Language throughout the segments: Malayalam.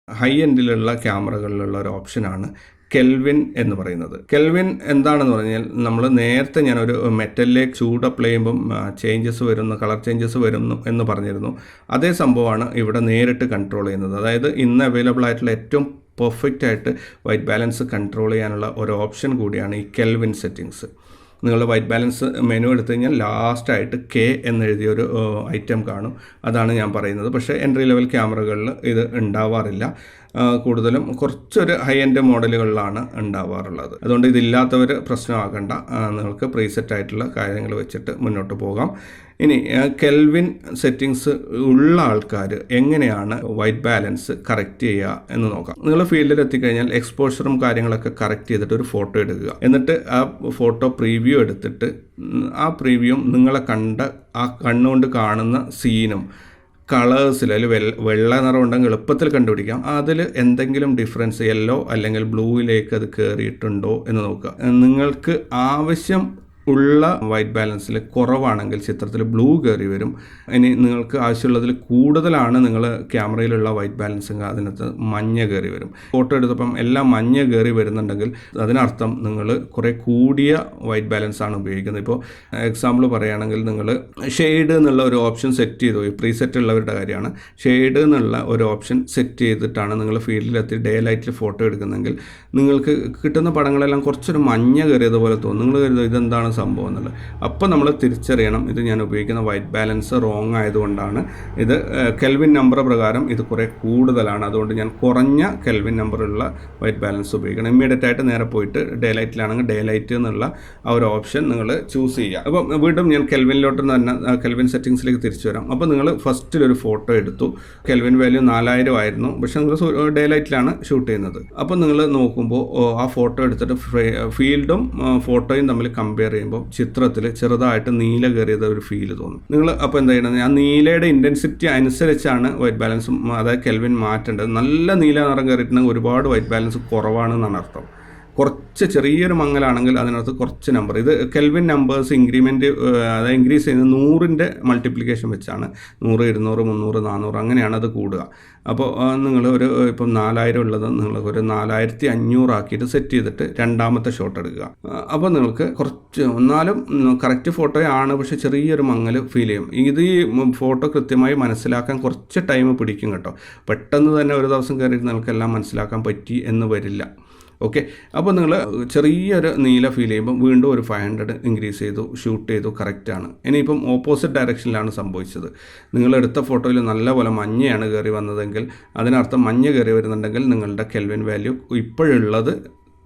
ഹൈ എൻഡിലുള്ള ക്യാമറകളിലുള്ള ഒരു ഓപ്ഷനാണ് കെൽവിൻ എന്ന് പറയുന്നത്. കെൽവിൻ എന്താണെന്ന് പറഞ്ഞാൽ നമ്മൾ നേരത്തെ ഞാനൊരു മെറ്റലിലേക്ക് ചൂട് അപ്ലൈ ചെയ്യുമ്പം ചേഞ്ചസ് വരുന്നു, കളർ ചേഞ്ചസ് വരുന്നു എന്ന് പറഞ്ഞിരുന്നു. അതേ സംഭവമാണ് ഇവിടെ നേരിട്ട് കൺട്രോൾ ചെയ്യുന്നത്. അതായത് ഇന്ന് അവൈലബിൾ ആയിട്ടുള്ള ഏറ്റവും പെർഫെക്റ്റ് ആയിട്ട് വൈറ്റ് ബാലൻസ് കൺട്രോൾ ചെയ്യാനുള്ള ഒരു ഓപ്ഷൻ കൂടിയാണ് ഈ കെൽവിൻ സെറ്റിങ്സ്. നിങ്ങൾ വൈറ്റ് ബാലൻസ് മെനു എടുത്തു കഴിഞ്ഞാൽ ലാസ്റ്റായിട്ട് കെ എന്നെഴുതിയൊരു ഐറ്റം കാണും. അതാണ് ഞാൻ പറയുന്നത്. പക്ഷേ എൻട്രി ലെവൽ ക്യാമറകളിൽ ഇത് ഉണ്ടാവാറില്ല. കൂടുതലും കുറച്ചൊരു ഹൈ എൻഡ് മോഡലുകളിലാണ് ഉണ്ടാവാറുള്ളത്. അതുകൊണ്ട് ഇതില്ലാത്തവർ പ്രശ്നമാകണ്ട. നിങ്ങൾക്ക് പ്രീസെറ്റ് ആയിട്ടുള്ള കാര്യങ്ങൾ വെച്ചിട്ട് മുന്നോട്ട് പോകാം. ഇനി കെൽവിൻ സെറ്റിങ്സ് ഉള്ള ആൾക്കാർ എങ്ങനെയാണ് വൈറ്റ് ബാലൻസ് കറക്റ്റ് ചെയ്യുക എന്ന് നോക്കാം. നിങ്ങൾ ഫീൽഡിൽ എത്തിക്കഴിഞ്ഞാൽ എക്സ്പോഷറും കാര്യങ്ങളൊക്കെ കറക്റ്റ് ചെയ്തിട്ട് ഒരു ഫോട്ടോ എടുക്കുക. എന്നിട്ട് ആ ഫോട്ടോ പ്രീവ്യൂ എടുത്തിട്ട് ആ പ്രീവ്യൂവും നിങ്ങളെ ആ കണ്ണുകൊണ്ട് കാണുന്ന സീനും കളേഴ്സിൽ അതിൽ വെള്ള നിറം ഉണ്ടെങ്കിൽ എളുപ്പത്തിൽ കണ്ടുപിടിക്കാം. അതിൽ എന്തെങ്കിലും ഡിഫറൻസ് യെല്ലോ അല്ലെങ്കിൽ ബ്ലൂയിലേക്ക് അത് കയറിയിട്ടുണ്ടോ എന്ന് നോക്കുക. നിങ്ങൾക്ക് ആവശ്യം ഉള്ള വൈറ്റ് ബാലൻസിൽ കുറവാണെങ്കിൽ ചിത്രത്തിൽ ബ്ലൂ കയറി വരും. ഇനി നിങ്ങൾക്ക് ആവശ്യമുള്ളതിൽ കൂടുതലാണ് നിങ്ങൾ ക്യാമറയിലുള്ള വൈറ്റ് ബാലൻസ് അതിനകത്ത് മഞ്ഞ കയറി വരും. ഫോട്ടോ എടുത്തപ്പം എല്ലാം മഞ്ഞ കയറി വരുന്നുണ്ടെങ്കിൽ അതിനർത്ഥം നിങ്ങൾ കുറേ കൂടിയ വൈറ്റ് ബാലൻസ് ആണ് ഉപയോഗിക്കുന്നത്. ഇപ്പോൾ എക്സാമ്പിൾ പറയുകയാണെങ്കിൽ നിങ്ങൾ ഷെയ്ഡ് എന്നുള്ള ഒരു ഓപ്ഷൻ സെറ്റ് ചെയ്തു, പ്രീസെറ്റ് ഉള്ളവരുടെ കാര്യമാണ്. ഷെയ്ഡ് എന്നുള്ള ഒരു ഓപ്ഷൻ സെറ്റ് ചെയ്തിട്ടാണ് നിങ്ങൾ ഫീൽഡിലെത്തി ഡേ ലൈറ്റിൽ ഫോട്ടോ എടുക്കുന്നതെങ്കിൽ നിങ്ങൾക്ക് കിട്ടുന്ന പടങ്ങളെല്ലാം കുറച്ചൊരു മഞ്ഞ കയറിയതുപോലെ തോന്നും. നിങ്ങൾ കരുതും ഇതെന്താണ് സംഭവം എന്നുള്ളത്. അപ്പോൾ നമ്മൾ തിരിച്ചറിയണം ഇത് ഞാൻ ഉപയോഗിക്കുന്ന വൈറ്റ് ബാലൻസ് റോങ് ആയതുകൊണ്ടാണ്. ഇത് കെൽവിൻ നമ്പർ പ്രകാരം ഇത് കുറേ കൂടുതലാണ്. അതുകൊണ്ട് ഞാൻ കുറഞ്ഞ കെൽവിൻ നമ്പറുള്ള വൈറ്റ് ബാലൻസ് ഉപയോഗിക്കണം. ഇമ്മീഡിയറ്റ് ആയിട്ട് നേരെ പോയിട്ട് ഡേ ലൈറ്റിലാണെങ്കിൽ ഡേ ലൈറ്റ് എന്നുള്ള ആ ഒരു ഓപ്ഷൻ നിങ്ങൾ ചൂസ് ചെയ്യുക. അപ്പം വീണ്ടും ഞാൻ കെൽവിനിലോട്ട് തന്നെ കെൽവിൻ സെറ്റിങ്സിലേക്ക് തിരിച്ചു വരാം. അപ്പോൾ നിങ്ങൾ ഫസ്റ്റിലൊരു ഫോട്ടോ എടുത്തു. കെൽവിൻ വാല്യൂ 4000 ആയിരുന്നു. പക്ഷേ നിങ്ങൾ ഡേ ലൈറ്റിലാണ് ഷൂട്ട് ചെയ്യുന്നത്. അപ്പോൾ നിങ്ങൾ നോക്കുമ്പോൾ ആ ഫോട്ടോ എടുത്തിട്ട് ഫീൽഡും ഫോട്ടോയും തമ്മിൽ കമ്പയർ ചെയ്യുമ്പോൾ ചിത്രത്തിൽ ചെറുതായിട്ട് നീല കയറിയത് ഒരു ഫീൽ തോന്നും. നിങ്ങൾ അപ്പോൾ എന്താ ചെയ്യണത്? ആ നീലയുടെ ഇൻറ്റൻസിറ്റി അനുസരിച്ചാണ് വൈറ്റ് ബാലൻസ്, അതായത് കെൽവിൻ മാറ്റേണ്ടത്. നല്ല നീല നിറം കയറിയിട്ടുണ്ടെങ്കിൽ ഒരുപാട് വൈറ്റ് ബാലൻസ് കുറവാണെന്നാണ് അർത്ഥം. കുറച്ച് ചെറിയൊരു മങ്ങലാണെങ്കിൽ അതിനകത്ത് കുറച്ച് നമ്പർ, ഇത് കെൽവിൻ നമ്പേഴ്സ് ഇൻക്രിമെൻറ്റ് അതായത് ഇൻക്രീസ് ചെയ്യുന്നത് 100ൻ്റെ മൾട്ടിപ്ലിക്കേഷൻ വെച്ചാണ്. 100, 200, 300, 400 അങ്ങനെയാണ് അത് കൂടുക. അപ്പോൾ നിങ്ങൾ ഇപ്പം 4000 ഉള്ളത് നിങ്ങൾക്കൊരു 4500 ആക്കിയിട്ട് സെറ്റ് ചെയ്തിട്ട് രണ്ടാമത്തെ ഷോട്ട് എടുക്കുക. അപ്പോൾ നിങ്ങൾക്ക് കുറച്ച് എന്നാലും കറക്റ്റ് ഫോട്ടോയാണ്, പക്ഷേ ചെറിയൊരു മങ്ങൽ ഫീൽ ചെയ്യും. ഇത് ഈ ഫോട്ടോ കൃത്യമായി മനസ്സിലാക്കാൻ കുറച്ച് ടൈം പിടിക്കും കേട്ടോ. പെട്ടെന്ന് തന്നെ ഒരു ദിവസം കയറിയിട്ട് നിങ്ങൾക്കെല്ലാം മനസ്സിലാക്കാൻ പറ്റി എന്ന് വരില്ല. ഓക്കെ, അപ്പോൾ നിങ്ങൾ ചെറിയൊരു നീല ഫീൽ ചെയ്യുമ്പോൾ വീണ്ടും ഒരു 500 ഇൻക്രീസ് ചെയ്തു, ഷൂട്ട് ചെയ്തു, കറക്റ്റാണ്. ഇനിയിപ്പം ഓപ്പോസിറ്റ് ഡയറക്ഷനിലാണ് സംഭവിച്ചത്. നിങ്ങളെടുത്ത ഫോട്ടോയിൽ നല്ലപോലെ മഞ്ഞയാണ് കയറി വന്നതെങ്കിൽ അതിനർത്ഥം മഞ്ഞ കയറി വരുന്നുണ്ടെങ്കിൽ നിങ്ങളുടെ കെൽവിൻ വാല്യൂ ഇപ്പോഴുള്ളത്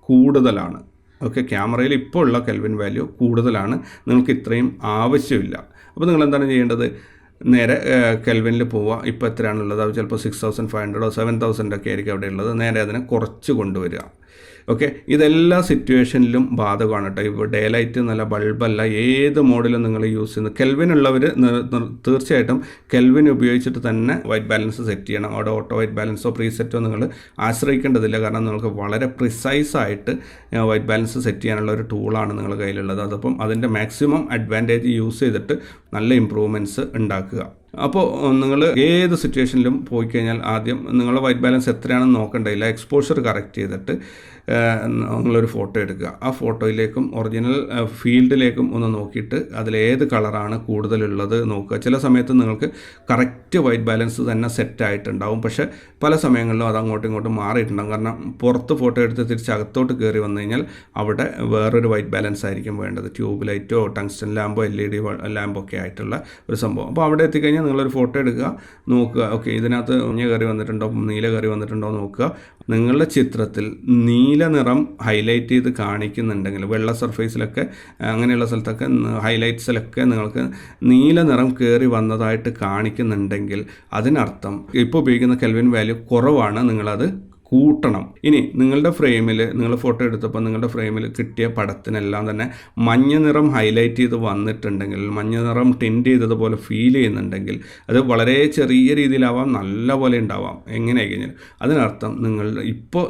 കൂടുതലാണ്. ഓക്കെ, ക്യാമറയിൽ ഇപ്പോൾ ഉള്ള കെൽവിൻ വാല്യൂ കൂടുതലാണ്. നിങ്ങൾക്ക് ഇത്രയും ആവശ്യമില്ല. അപ്പോൾ നിങ്ങൾ എന്താണ് ചെയ്യേണ്ടത്? നേരെ കെൽവിനിൽ പോവുക. ഇപ്പോൾ എത്രയാണുള്ളത്? അത് ചിലപ്പോൾ 6500 7000 ഒക്കെ ആയിരിക്കും അവിടെ ഉള്ളത്. നേരെ അതിനെ കുറച്ച് കൊണ്ടുവരിക. ഓക്കെ, ഇതെല്ലാ സിറ്റുവേഷനിലും ബാധകമാണ് കേട്ടോ. ഇപ്പോൾ ഡേ ലൈറ്റ് നല്ല ബൾബല്ല, ഏത് മോഡിലും നിങ്ങൾ യൂസ് ചെയ്യുന്നത്. കെൽവിൻ ഉള്ളവർ തീർച്ചയായിട്ടും കെൽവിൻ ഉപയോഗിച്ചിട്ട് തന്നെ വൈറ്റ് ബാലൻസ് സെറ്റ് ചെയ്യണം. അവിടെ ഓട്ടോ വൈറ്റ് ബാലൻസോ പ്രീസെറ്റോ നിങ്ങൾ ആശ്രയിക്കേണ്ടതില്ല. കാരണം നിങ്ങൾക്ക് വളരെ പ്രിസൈസായിട്ട് വൈറ്റ് ബാലൻസ് സെറ്റ് ചെയ്യാനുള്ള ഒരു ടൂളാണ് നിങ്ങളുടെ കയ്യിലുള്ളത്. അതപ്പം അതിൻ്റെ മാക്സിമം അഡ്വാൻറ്റേജ് യൂസ് ചെയ്തിട്ട് നല്ല ഇമ്പ്രൂവ്മെൻറ്റ്സ് ഉണ്ടാക്കുക. അപ്പോൾ നിങ്ങൾ ഏത് സിറ്റുവേഷനിലും പോയി കഴിഞ്ഞാൽ ആദ്യം നിങ്ങളുടെ വൈറ്റ് ബാലൻസ് എത്രയാണെന്ന് നോക്കേണ്ടതില്ല. എക്സ്പോഷർ കറക്റ്റ് ചെയ്തിട്ട് നിങ്ങളൊരു ഫോട്ടോ എടുക്കുക. ആ ഫോട്ടോയിലേക്കും ഒറിജിനൽ ഫീൽഡിലേക്കും ഒന്ന് നോക്കിയിട്ട് അതിലേത് കളറാണ് കൂടുതലുള്ളത് നോക്കുക. ചില സമയത്ത് നിങ്ങൾക്ക് കറക്റ്റ് വൈറ്റ് ബാലൻസ് തന്നെ സെറ്റായിട്ടുണ്ടാവും. പക്ഷേ പല സമയങ്ങളിലും അത് അങ്ങോട്ടും ഇങ്ങോട്ടും മാറിയിട്ടുണ്ടാകും. കാരണം പുറത്ത് ഫോട്ടോ എടുത്ത് തിരിച്ച് അകത്തോട്ട് കയറി വന്നു കഴിഞ്ഞാൽ അവിടെ വേറൊരു വൈറ്റ് ബാലൻസ് ആയിരിക്കും വേണ്ടത്. ട്യൂബ് ലൈറ്റോ ടങ്സ്റ്റൺ ലാമ്പോ LED ലാമ്പോ ഒക്കെ ആയിട്ടുള്ള ഒരു സംഭവം. അപ്പോൾ അവിടെ എത്തിക്കഴിഞ്ഞാൽ നിങ്ങളൊരു ഫോട്ടോ എടുക്കുക, നോക്കുക. ഓക്കെ, ഇതിനകത്ത് മഞ്ഞ കയറി വന്നിട്ടുണ്ടോ, നീല കയറി വന്നിട്ടുണ്ടോ നോക്കുക. നിങ്ങളുടെ ചിത്രത്തിൽ നീല നിറം ഹൈലൈറ്റ് ചെയ്ത് കാണിക്കുന്നുണ്ടെങ്കിൽ, വെള്ള സർഫേസിലൊക്കെ അങ്ങനെയുള്ള സ്ഥലത്തൊക്കെ ഹൈലൈറ്റ്സിലൊക്കെ നിങ്ങൾക്ക് നീല നിറം കയറി വന്നതായിട്ട് കാണിക്കുന്നുണ്ടെങ്കിൽ അതിനർത്ഥം ഇപ്പോൾ ഉപയോഗിക്കുന്ന കെൽവിൻ വാല്യൂ കുറവാണ്, നിങ്ങളത് കൂട്ടണം. ഇനി നിങ്ങളുടെ ഫ്രെയിമിൽ നിങ്ങൾ ഫോട്ടോ എടുത്തപ്പോൾ നിങ്ങളുടെ ഫ്രെയിമിൽ കിട്ടിയ പടത്തിനെല്ലാം തന്നെ മഞ്ഞ നിറം ഹൈലൈറ്റ് ചെയ്ത് വന്നിട്ടുണ്ടെങ്കിൽ, മഞ്ഞ നിറം ടിൻറ്റ് ചെയ്തതുപോലെ ഫീൽ ചെയ്യുന്നുണ്ടെങ്കിൽ, അത് വളരെ ചെറിയ രീതിയിലാവാം, നല്ല പോലെ ഉണ്ടാവാം, എങ്ങനെ കഴിഞ്ഞാൽ അതിനർത്ഥം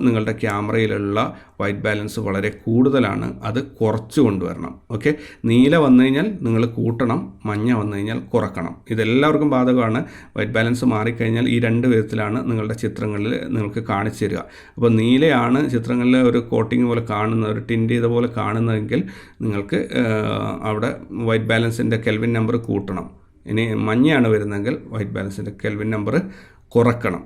നിങ്ങളുടെ ക്യാമറയിലുള്ള വൈറ്റ് ബാലൻസ് വളരെ കൂടുതലാണ്, അത് കുറച്ച് കൊണ്ടുവരണം. ഓക്കെ, നീല വന്നു കഴിഞ്ഞാൽ നിങ്ങൾ കൂട്ടണം, മഞ്ഞ വന്നു കഴിഞ്ഞാൽ കുറക്കണം. ഇതെല്ലാവർക്കും ബാധകമാണ്. വൈറ്റ് ബാലൻസ് മാറിക്കഴിഞ്ഞാൽ ഈ രണ്ട് വിധത്തിലാണ് നിങ്ങളുടെ ചിത്രങ്ങളിൽ നിങ്ങൾക്ക് കാണിച്ചു തരിക. അപ്പോൾ നീലയാണ് ചിത്രങ്ങളിൽ ഒരു കോട്ടിങ് പോലെ കാണുന്നത്, ഒരു ടിൻറ്റ് ചെയ്ത പോലെ കാണുന്നതെങ്കിൽ നിങ്ങൾക്ക് അവിടെ വൈറ്റ് ബാലൻസിൻ്റെ കെൽവിൻ നമ്പർ കൂട്ടണം. ഇനി മഞ്ഞയാണ് വരുന്നതെങ്കിൽ വൈറ്റ് ബാലൻസിൻ്റെ കെൽവിൻ നമ്പർ കുറക്കണം.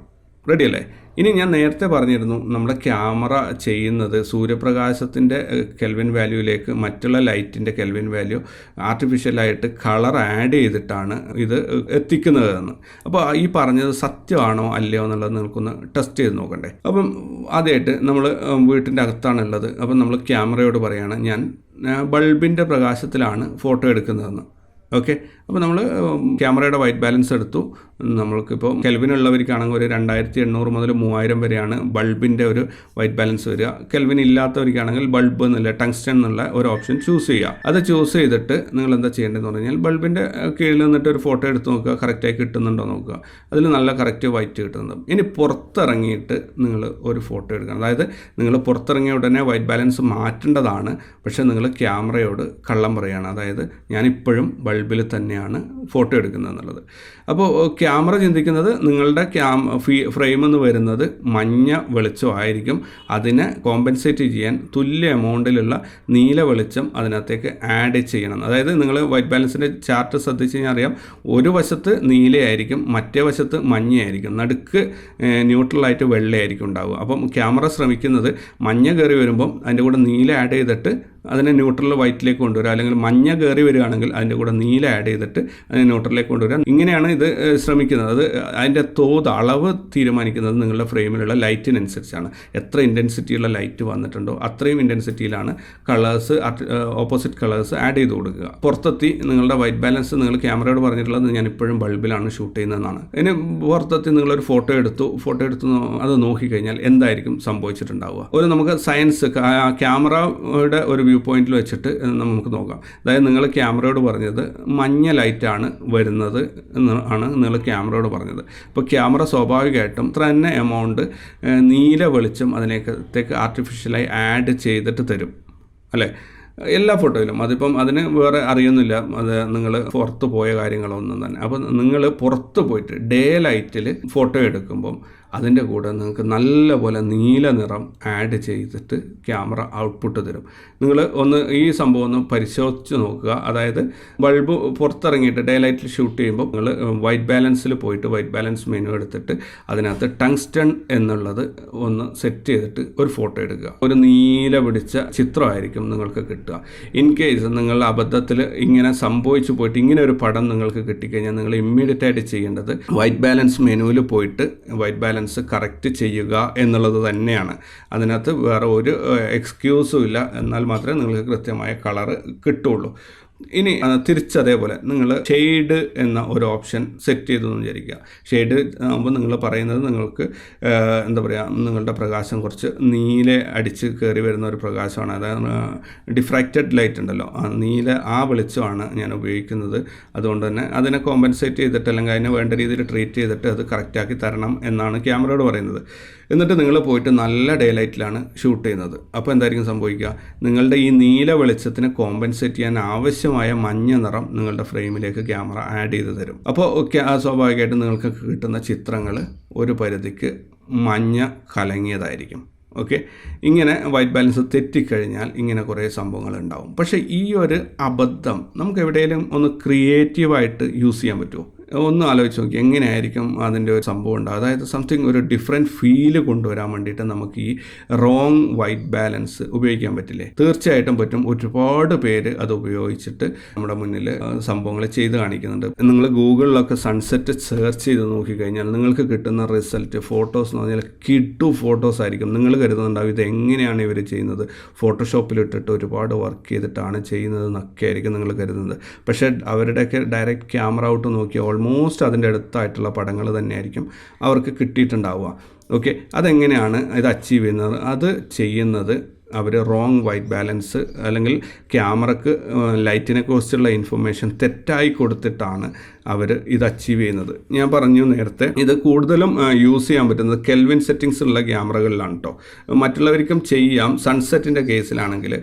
റെഡി അല്ലേ? ഇനി ഞാൻ നേരത്തെ പറഞ്ഞിരുന്നു, നമ്മുടെ ക്യാമറ ചെയ്യുന്നത് സൂര്യപ്രകാശത്തിൻ്റെ കെൽവിൻ വാല്യൂയിലേക്ക് മറ്റുള്ള ലൈറ്റിൻ്റെ കെൽവിൻ വാല്യൂ ആർട്ടിഫിഷ്യലായിട്ട് കളർ ആഡ് ചെയ്തിട്ടാണ് ഇത് എത്തിക്കുന്നതെന്ന്. അപ്പോൾ ഈ പറഞ്ഞത് സത്യമാണോ അല്ലയോ എന്നുള്ളത് നിങ്ങൾക്കൊന്ന് ടെസ്റ്റ് ചെയ്ത് നോക്കണ്ടേ. അപ്പം ആദ്യമായിട്ട് നമ്മൾ വീട്ടിൻ്റെ അകത്താണുള്ളത്. അപ്പം നമ്മൾ ക്യാമറയോട് പറയുകയാണ്, ഞാൻ ബൾബിൻ്റെ പ്രകാശത്തിലാണ് ഫോട്ടോ എടുക്കുന്നതെന്ന്. ഓക്കെ, അപ്പോൾ നമ്മൾ ക്യാമറയുടെ വൈറ്റ് ബാലൻസ് എടുത്തു. നമ്മൾക്കിപ്പോൾ കെൽവിനുള്ളവർക്കാണെങ്കിൽ ഒരു 2800 മുതൽ 3000 വരെയാണ് ബൾബിൻ്റെ ഒരു വൈറ്റ് ബാലൻസ് വരിക. കെൽവിൻ ഇല്ലാത്തവർക്കാണെങ്കിൽ ബൾബ് എന്നുള്ള ടങ്സ്റ്റൺ എന്നുള്ള ഒരു ഓപ്ഷൻ ചൂസ് ചെയ്യുക. അത് ചൂസ് ചെയ്തിട്ട് നിങ്ങൾ എന്താ ചെയ്യേണ്ടതെന്ന് പറഞ്ഞു കഴിഞ്ഞാൽ ബൾബിൻ്റെ കീഴിൽ നിന്നിട്ട് ഒരു ഫോട്ടോ എടുത്ത് നോക്കുക, കറക്റ്റായി കിട്ടുന്നുണ്ടോ നോക്കുക. അതിൽ നല്ല കറക്റ്റ് വൈറ്റ് കിട്ടുന്നുണ്ട്. ഇനി പുറത്തിറങ്ങിയിട്ട് നിങ്ങൾ ഒരു ഫോട്ടോ എടുക്കണം. അതായത് നിങ്ങൾ പുറത്തിറങ്ങിയ ഉടനെ വൈറ്റ് ബാലൻസ് മാറ്റേണ്ടതാണ്, പക്ഷേ നിങ്ങൾ ക്യാമറയോട് കള്ളം പറയുകയാണ്. അതായത് ഞാനിപ്പോഴും ബൾബിൽ തന്നെയാണ് ഫോട്ടോ എടുക്കുന്നത് എന്നുള്ളത്. അപ്പോൾ ക്യാമറ ചിന്തിക്കുന്നത് നിങ്ങളുടെ ഫ്രെയിം എന്ന് വരുന്നത് മഞ്ഞ വെളിച്ചമായിരിക്കും. അതിനെ കോമ്പൻസേറ്റ് ചെയ്യാൻ തുല്യ എമൗണ്ടിലുള്ള നീല വെളിച്ചം അതിനകത്തേക്ക് ആഡ് ചെയ്യണം. അതായത് നിങ്ങൾ വൈറ്റ് ബാലൻസിൻ്റെ ചാർട്ട് ശ്രദ്ധിച്ച് കഴിഞ്ഞാൽ അറിയാം, ഒരു വശത്ത് നീലയായിരിക്കും, മറ്റേ വശത്ത് മഞ്ഞയായിരിക്കും, നടുക്ക് ന്യൂട്രലായിട്ട് വെള്ളയായിരിക്കും ഉണ്ടാവുക. അപ്പം ക്യാമറ ശ്രമിക്കുന്നത് മഞ്ഞ കയറി വരുമ്പം അതിൻ്റെ കൂടെ നീല ആഡ് ചെയ്തിട്ട് അതിനെ ന്യൂട്രൽ വൈറ്റിലേക്ക് കൊണ്ടുവരിക, അല്ലെങ്കിൽ മഞ്ഞ കയറി വരികയാണെങ്കിൽ അതിൻ്റെ കൂടെ നീല ആഡ് ചെയ്തിട്ട് അതിനെ ന്യൂട്രലിലേക്ക് കൊണ്ടുവരിക. ഇങ്ങനെയാണ് ഇത് ശ്രമിക്കുന്നത്. അത് അതിൻ്റെ അളവ് തീരുമാനിക്കുന്നത് നിങ്ങളുടെ ഫ്രെയിമിലുള്ള ലൈറ്റിനനുസരിച്ചാണ്. എത്ര ഇൻറ്റൻസിറ്റിയുള്ള ലൈറ്റ് വന്നിട്ടുണ്ടോ അത്രയും ഇൻറ്റൻസിറ്റിയിലാണ് കളേഴ്സ്, ഓപ്പോസിറ്റ് കളേഴ്സ് ആഡ് ചെയ്ത് കൊടുക്കുക. പുറത്തെത്തി നിങ്ങളുടെ വൈറ്റ് ബാലൻസ് നിങ്ങൾ ക്യാമറയോട് പറഞ്ഞിട്ടുള്ളത് ഞാൻ ഇപ്പോഴും ബൾബിലാണ് ഷൂട്ട് ചെയ്യുന്നതെന്നാണ്. ഇനി പുറത്തെത്തി നിങ്ങളൊരു ഫോട്ടോ എടുത്തു അത് നോക്കിക്കഴിഞ്ഞാൽ എന്തായിരിക്കും സംഭവിച്ചിട്ടുണ്ടാവുക? നമുക്ക് സയൻസ് ക്യാമറയുടെ ഒരു വ്യൂ പോയിന്റിൽ വെച്ചിട്ട് നമുക്ക് നോക്കാം. അതായത് നിങ്ങൾ ക്യാമറയോട് പറഞ്ഞത് മഞ്ഞ ലൈറ്റാണ് വരുന്നത് എന്നാണ് നിങ്ങൾ ക്യാമറയോട് പറഞ്ഞത്. അപ്പോൾ ക്യാമറ സ്വാഭാവികമായിട്ടും ഇത്ര തന്നെ എമൗണ്ട് നീല വെളിച്ചം അതിനകത്തേക്ക് ആർട്ടിഫിഷ്യലായി ആഡ് ചെയ്തിട്ട് തരും അല്ലേ? എല്ലാ ഫോട്ടോയിലും. അതിപ്പം അതിന് വേറെ അറിയുന്നില്ല, അത് നിങ്ങൾ പുറത്ത് പോയ കാര്യങ്ങളൊന്നും തന്നെ. അപ്പോൾ നിങ്ങൾ പുറത്ത് പോയിട്ട് ഡേ ലൈറ്റിൽ ഫോട്ടോ എടുക്കുമ്പം അതിൻ്റെ കൂടെ നിങ്ങൾക്ക് നല്ലപോലെ നീല നിറം ആഡ് ചെയ്തിട്ട് ക്യാമറ ഔട്ട്പുട്ട് തരും. നിങ്ങൾ ഈ സംഭവം ഒന്ന് പരിശോധിച്ച് നോക്കുക. അതായത് ബൾബ് പുറത്തിറങ്ങിയിട്ട് ഡേ ലൈറ്റിൽ ഷൂട്ട് ചെയ്യുമ്പോൾ നിങ്ങൾ വൈറ്റ് ബാലൻസിൽ പോയിട്ട് വൈറ്റ് ബാലൻസ് മെനു എടുത്തിട്ട് അതിനകത്ത് ടങ്സ്റ്റൺ എന്നുള്ളത് ഒന്ന് സെറ്റ് ചെയ്തിട്ട് ഒരു ഫോട്ടോ എടുക്കുക. ഒരു നീല പിടിച്ച ചിത്രമായിരിക്കും നിങ്ങൾക്ക് കിട്ടുക. ഇൻ കേസ് നിങ്ങൾ അബദ്ധത്തിൽ ഇങ്ങനെ സംഭവിച്ചു പോയിട്ട് ഇങ്ങനെ ഒരു പടം നിങ്ങൾക്ക് കിട്ടിക്കഴിഞ്ഞാൽ നിങ്ങൾ ഇമ്മീഡിയറ്റ് ആയിട്ട് ചെയ്യേണ്ടത് വൈറ്റ് ബാലൻസ് മെനുവിൽ പോയിട്ട് വൈറ്റ് ബാലൻസ് കറക്റ്റ് ചെയ്യുക എന്നുള്ളത് തന്നെയാണ്. അതിനകത്ത് വേറെ ഒരു എക്സ്ക്യൂസും ഇല്ല. എന്നാൽ മാത്രമേ നിങ്ങൾക്ക് കൃത്യമായ കളറ് കിട്ടുള്ളൂ. ഇനി തിരിച്ചതേപോലെ നിങ്ങൾ ഷെയ്ഡ് എന്ന ഒരു ഓപ്ഷൻ സെറ്റ് ചെയ്തെന്ന് വിചാരിക്കുക. ഷെയ്ഡ് ആകുമ്പോൾ നിങ്ങൾ പറയുന്നത് നിങ്ങൾക്ക് എന്താ പറയുക, നിങ്ങളുടെ പ്രകാശം കുറച്ച് നീല അടിച്ച് കയറി വരുന്ന ഒരു പ്രകാശമാണ്. അതായത് ഡിഫ്രാക്റ്റഡ് ലൈറ്റ് ഉണ്ടല്ലോ, നീല ആ വെളിച്ചമാണ് ഞാൻ ഉപയോഗിക്കുന്നത്. അതുകൊണ്ട് തന്നെ അതിനെ കോമ്പൻസേറ്റ് ചെയ്തിട്ട് അല്ലെങ്കിൽ അതിനെ വേണ്ട രീതിയിൽ ട്രീറ്റ് ചെയ്തിട്ട് അത് കറക്റ്റാക്കി തരണം എന്നാണ് ക്യാമറയോട് പറയുന്നത്. എന്നിട്ട് നിങ്ങൾ പോയിട്ട് നല്ല ഡേ ലൈറ്റിലാണ് ഷൂട്ട് ചെയ്യുന്നത്. അപ്പോൾ എന്തായിരിക്കും സംഭവിക്കുക? നിങ്ങളുടെ ഈ നീല വെളിച്ചത്തിന് കോമ്പൻസേറ്റ് ചെയ്യാൻ ആവശ്യമായ മഞ്ഞ നിറം നിങ്ങളുടെ ഫ്രെയിമിലേക്ക് ക്യാമറ ആഡ് ചെയ്ത് തരും. അപ്പോൾ സ്വാഭാവികമായിട്ടും നിങ്ങൾക്ക് കിട്ടുന്ന ചിത്രങ്ങൾ ഒരു പരിധിക്ക് മഞ്ഞ കലങ്ങിയതായിരിക്കും. ഓക്കെ, ഇങ്ങനെ വൈറ്റ് ബാലൻസ് തെറ്റിക്കഴിഞ്ഞാൽ ഇങ്ങനെ കുറേ സംഭവങ്ങൾ ഉണ്ടാവും. പക്ഷേ ഈ ഒരു അബദ്ധം നമുക്ക് എവിടെയെങ്കിലും ഒന്ന് ക്രിയേറ്റീവായിട്ട് യൂസ് ചെയ്യാൻ പറ്റുമോ? ഒന്ന് ആലോചിച്ച് നോക്കി, എങ്ങനെയായിരിക്കും അതിൻ്റെ ഒരു സംഭവം ഉണ്ടാകും. അതായത് സംതിങ് ഒരു ഡിഫറെൻറ്റ് ഫീല് കൊണ്ടുവരാൻ വേണ്ടിയിട്ട് നമുക്ക് ഈ റോങ് വൈറ്റ് ബാലൻസ് ഉപയോഗിക്കാൻ പറ്റില്ലേ? തീർച്ചയായിട്ടും പറ്റും. ഒരുപാട് പേര് അത് ഉപയോഗിച്ചിട്ട് നമ്മുടെ മുന്നിൽ സംഭവങ്ങൾ ചെയ്ത് കാണിക്കുന്നുണ്ട്. നിങ്ങൾ ഗൂഗിളിലൊക്കെ സൺസെറ്റ് സെർച്ച് ചെയ്ത് നോക്കിക്കഴിഞ്ഞാൽ നിങ്ങൾക്ക് കിട്ടുന്ന റിസൾട്ട് ഫോട്ടോസ് എന്ന് പറഞ്ഞാൽ കിട്ടു ഫോട്ടോസ് ആയിരിക്കും. നിങ്ങൾ കരുതുന്നുണ്ടാവും ഇത് എങ്ങനെയാണ് ഇവർ ചെയ്യുന്നത്, ഫോട്ടോഷോപ്പിലിട്ടിട്ട് ഒരുപാട് വർക്ക് ചെയ്തിട്ടാണ് ചെയ്യുന്നത് എന്നൊക്കെ ആയിരിക്കും നിങ്ങൾ കരുതുന്നത്. പക്ഷേ അവരുടെയൊക്കെ ഡയറക്റ്റ് ക്യാമറ ഔട്ട് നോക്കിയാൽ ഓൾമോസ്റ്റ് അതിൻ്റെ അടുത്തായിട്ടുള്ള പടങ്ങൾ തന്നെയായിരിക്കും അവർക്ക് കിട്ടിയിട്ടുണ്ടാവുക. ഓക്കെ, അതെങ്ങനെയാണ് ഇത് അച്ചീവ് ചെയ്യുന്നത്? അത് ചെയ്യുന്നത് അവർ റോങ് വൈറ്റ് ബാലൻസ് അല്ലെങ്കിൽ ക്യാമറക്ക് ലൈറ്റിനെ കുറിച്ചുള്ള ഇൻഫർമേഷൻ തെറ്റായി കൊടുത്തിട്ടാണ് അവർ ഇത് അച്ചീവ് ചെയ്യുന്നത്. ഞാൻ പറഞ്ഞു നേരത്തെ, ഇത് കൂടുതലും യൂസ് ചെയ്യാൻ പറ്റുന്നത് കെൽവിൻ സെറ്റിങ്സ് ഉള്ള ക്യാമറകളിലാണ് കേട്ടോ. മറ്റുള്ളവർക്കും ചെയ്യാം. സൺസെറ്റിൻ്റെ കേസിലാണെങ്കിൽ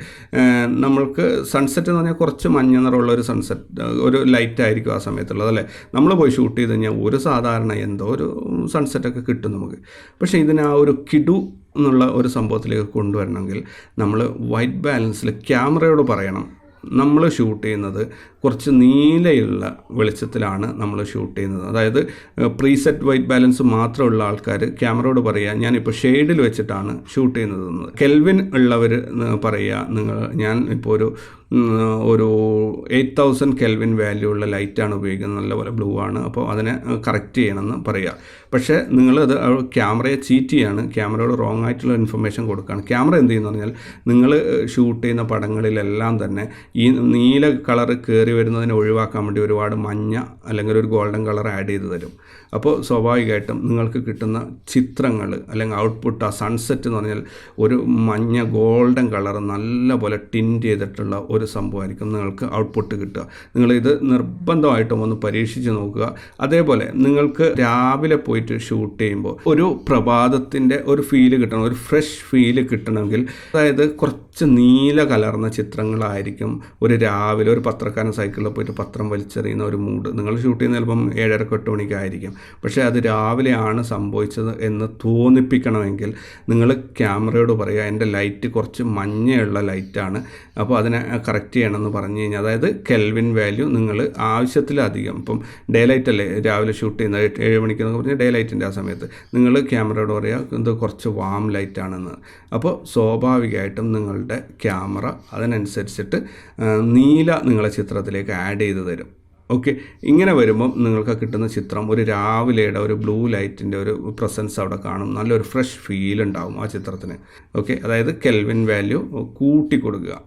നമ്മൾക്ക് സൺസെറ്റ് എന്ന് പറഞ്ഞാൽ കുറച്ച് മഞ്ഞ നിറമുള്ള ഒരു സൺസെറ്റ്, ഒരു ലൈറ്റ് ആയിരിക്കും ആ സമയത്തുള്ളത് അല്ലേ. നമ്മൾ പോയി ഷൂട്ട് ചെയ്ത് കഴിഞ്ഞാൽ ഒരു സാധാരണ എന്തോ ഒരു സൺസെറ്റൊക്കെ കിട്ടും നമുക്ക്. പക്ഷേ ഇതിന് ആ ഒരു കിടു എന്നുള്ള ഒരു സംഭവത്തിലേക്ക് കൊണ്ടുവരണമെങ്കിൽ നമ്മൾ വൈറ്റ് ബാലൻസിൽ ക്യാമറയോട് പറയണം, നമ്മൾ ഷൂട്ട് ചെയ്യുന്നത് കുറച്ച് നീലയുള്ള വെളിച്ചത്തിലാണ് നമ്മൾ ഷൂട്ട് ചെയ്യുന്നത്. അതായത് പ്രീസെറ്റ് വൈറ്റ് ബാലൻസ് മാത്രമുള്ള ആൾക്കാർ ക്യാമറയോട് പറയുക, ഞാനിപ്പോൾ ഷെയ്ഡിൽ വെച്ചിട്ടാണ് ഷൂട്ട് ചെയ്യുന്നത്. കെൽവിൻ ഉള്ളവർ പറയുക, ഞാൻ ഇപ്പോൾ ഒരു 8000 കെൽവിൻ വാല്യൂ ഉള്ള ലൈറ്റാണ് ഉപയോഗിക്കുന്നത്, നല്ലപോലെ ബ്ലൂ ആണ്, അപ്പോൾ അതിനെ കറക്റ്റ് ചെയ്യണമെന്ന് പറയുക. പക്ഷേ നിങ്ങളത് ക്യാമറയെ ചീറ്റ് ചെയ്യാണ്, ക്യാമറയോട് റോങ് ആയിട്ടുള്ള ഇൻഫർമേഷൻ കൊടുക്കുകയാണ്. ക്യാമറ എന്ത് ചെയ്യുന്നു പറഞ്ഞാൽ, നിങ്ങൾ ഷൂട്ട് ചെയ്യുന്ന പടങ്ങളിലെല്ലാം തന്നെ ഈ നീല കളറ് കയറി വരുന്നതിനെ ഒഴിവാക്കാൻ വേണ്ടി ഒരുപാട് മഞ്ഞ അല്ലെങ്കിൽ ഒരു ഗോൾഡൻ കളർ ആഡ് ചെയ്ത് തരും. അപ്പോൾ സ്വാഭാവികമായിട്ടും നിങ്ങൾക്ക് കിട്ടുന്ന ചിത്രങ്ങൾ അല്ലെങ്കിൽ ഔട്ട്പുട്ട്, ആ സൺസെറ്റ് എന്ന് പറഞ്ഞാൽ ഒരു മഞ്ഞ ഗോൾഡൻ കളർ നല്ലപോലെ ടിൻറ്റ് ചെയ്തിട്ടുള്ള ഒരു സംഭവമായിരിക്കും നിങ്ങൾക്ക് ഔട്ട്പുട്ട് കിട്ടുക. നിങ്ങളിത് നിർബന്ധമായിട്ടും ഒന്ന് പരീക്ഷിച്ച് നോക്കുക. അതേപോലെ നിങ്ങൾക്ക് രാവിലെ പോയിട്ട് ഷൂട്ട് ചെയ്യുമ്പോൾ ഒരു പ്രഭാതത്തിൻ്റെ ഒരു ഫീല് കിട്ടണം, ഒരു ഫ്രഷ് ഫീല് കിട്ടണമെങ്കിൽ, അതായത് കുറച്ച് നീല കലർന്ന ചിത്രങ്ങളായിരിക്കും ഒരു രാവിലെ ഒരു പത്രക്കാരൻ സൈക്കിളിൽ പോയിട്ട് പത്രം വലിച്ചെറിയുന്ന ഒരു മൂഡ്. നിങ്ങൾ ഷൂട്ട് ചെയ്യുന്ന ചിലപ്പം 7:30-8 മണിക്കായിരിക്കും, പക്ഷേ അത് രാവിലെയാണ് സംഭവിച്ചത് എന്ന് തോന്നിപ്പിക്കണമെങ്കിൽ നിങ്ങൾ ക്യാമറയോട് പറയുക, എൻ്റെ ലൈറ്റ് കുറച്ച് മഞ്ഞയുള്ള ലൈറ്റാണ്, അപ്പോൾ അതിനെ കറക്റ്റ് ചെയ്യണമെന്ന് പറഞ്ഞു കഴിഞ്ഞാൽ, അതായത് കെൽവിൻ വാല്യൂ നിങ്ങൾ ആവശ്യത്തിലധികം, ഇപ്പം ഡേ ലൈറ്റ് അല്ലേ രാവിലെ ഷൂട്ട് ചെയ്യുന്നത് 7 മണിക്ക് എന്നൊക്കെ പറഞ്ഞാൽ ഡേ ലൈറ്റിൻ്റെ ആ സമയത്ത് നിങ്ങൾ ക്യാമറയോട് പറയുക ഇത് കുറച്ച് വാം ലൈറ്റാണെന്ന്. അപ്പോൾ സ്വാഭാവികമായിട്ടും നിങ്ങളുടെ ക്യാമറ അതിനനുസരിച്ചിട്ട് നീല നിങ്ങളെ ചിത്രത്തിലേക്ക് ആഡ് ചെയ്ത് തരും. ഓക്കെ, ഇങ്ങനെ വരുമ്പം നിങ്ങൾക്ക് കിട്ടുന്ന ചിത്രം ഒരു രാവിലെയുടെ ഒരു ബ്ലൂ ലൈറ്റിൻ്റെ ഒരു പ്രസൻസ് അവിടെ കാണും, നല്ലൊരു ഫ്രഷ് ഫീൽ ഉണ്ടാവും ആ ചിത്രത്തിന്. ഓക്കെ, അതായത് കെൽവിൻ വാല്യൂ കൂട്ടി കൊടുക്കുക.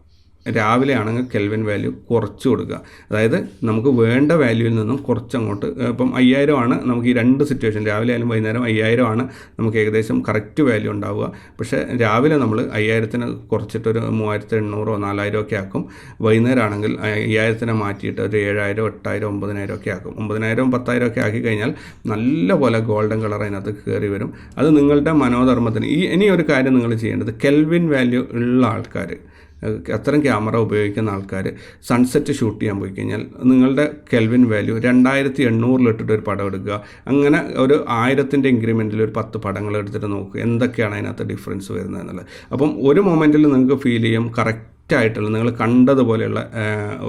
രാവിലെ ആണെങ്കിൽ കെൽവിൻ വാല്യൂ കുറച്ച് കൊടുക്കുക. അതായത് നമുക്ക് വേണ്ട വാല്യൂവിൽ നിന്നും കുറച്ചങ്ങോട്ട്, ഇപ്പം 5000 ആണ് നമുക്ക് ഈ രണ്ട് സിറ്റുവേഷൻ, രാവിലെ ആയാലും വൈകുന്നേരം 5000 ആണ് നമുക്ക് ഏകദേശം കറക്റ്റ് വാല്യൂ ഉണ്ടാവുക. പക്ഷേ രാവിലെ നമ്മൾ 5000-ന് കുറച്ചിട്ടൊരു 3800-ഓ 4000 ഒക്കെ ആക്കും. വൈകുന്നേരം ആണെങ്കിൽ 5000-നെ മാറ്റിയിട്ട് ഒരു 7000, 8000, 9000 ഒക്കെ ആക്കും. 9000, 10,000 ഒക്കെ ആക്കി കഴിഞ്ഞാൽ നല്ല പോലെ ഗോൾഡൻ കളർ അതിനകത്ത് കയറി വരും. അത് നിങ്ങളുടെ മനോധർമ്മത്തിന്. ഇനി ഒരു കാര്യം നിങ്ങൾ ചെയ്യേണ്ടത്, കെൽവിൻ വാല്യൂ ഉള്ള ആൾക്കാർ, അത്തരം ക്യാമറ ഉപയോഗിക്കുന്ന ആൾക്കാർ സൺസെറ്റ് ഷൂട്ട് ചെയ്യാൻ പോയി കഴിഞ്ഞാൽ നിങ്ങളുടെ കെൽവിൻ വാല്യൂ 2800 ഇട്ടിട്ട് ഒരു പടം എടുക്കുക. അങ്ങനെ ഒരു 1000-ൻ്റെ ഇൻക്രിമെൻറ്റിൽ ഒരു 10 പടങ്ങൾ എടുത്തിട്ട് നോക്കുക എന്തൊക്കെയാണ് അതിനകത്ത് ഡിഫറൻസ് വരുന്നത് എന്നുള്ളത്. അപ്പം ഒരു മൊമെൻറ്റിൽ നിങ്ങൾക്ക് ഫീൽ ചെയ്യും കറക്റ്റായിട്ടുള്ള നിങ്ങൾ കണ്ടതുപോലെയുള്ള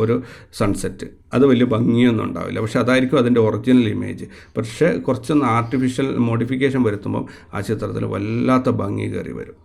ഒരു സൺസെറ്റ്. അത് വലിയ ഭംഗിയൊന്നും ഉണ്ടാവില്ല, പക്ഷേ അതായിരിക്കും അതിൻ്റെ ഒറിജിനൽ ഇമേജ്. പക്ഷേ കുറച്ചൊന്ന് ആർട്ടിഫിഷ്യൽ മോഡിഫിക്കേഷൻ വരുത്തുമ്പം ആ ചിത്രത്തിൽ വല്ലാത്ത ഭംഗി കയറി വരും.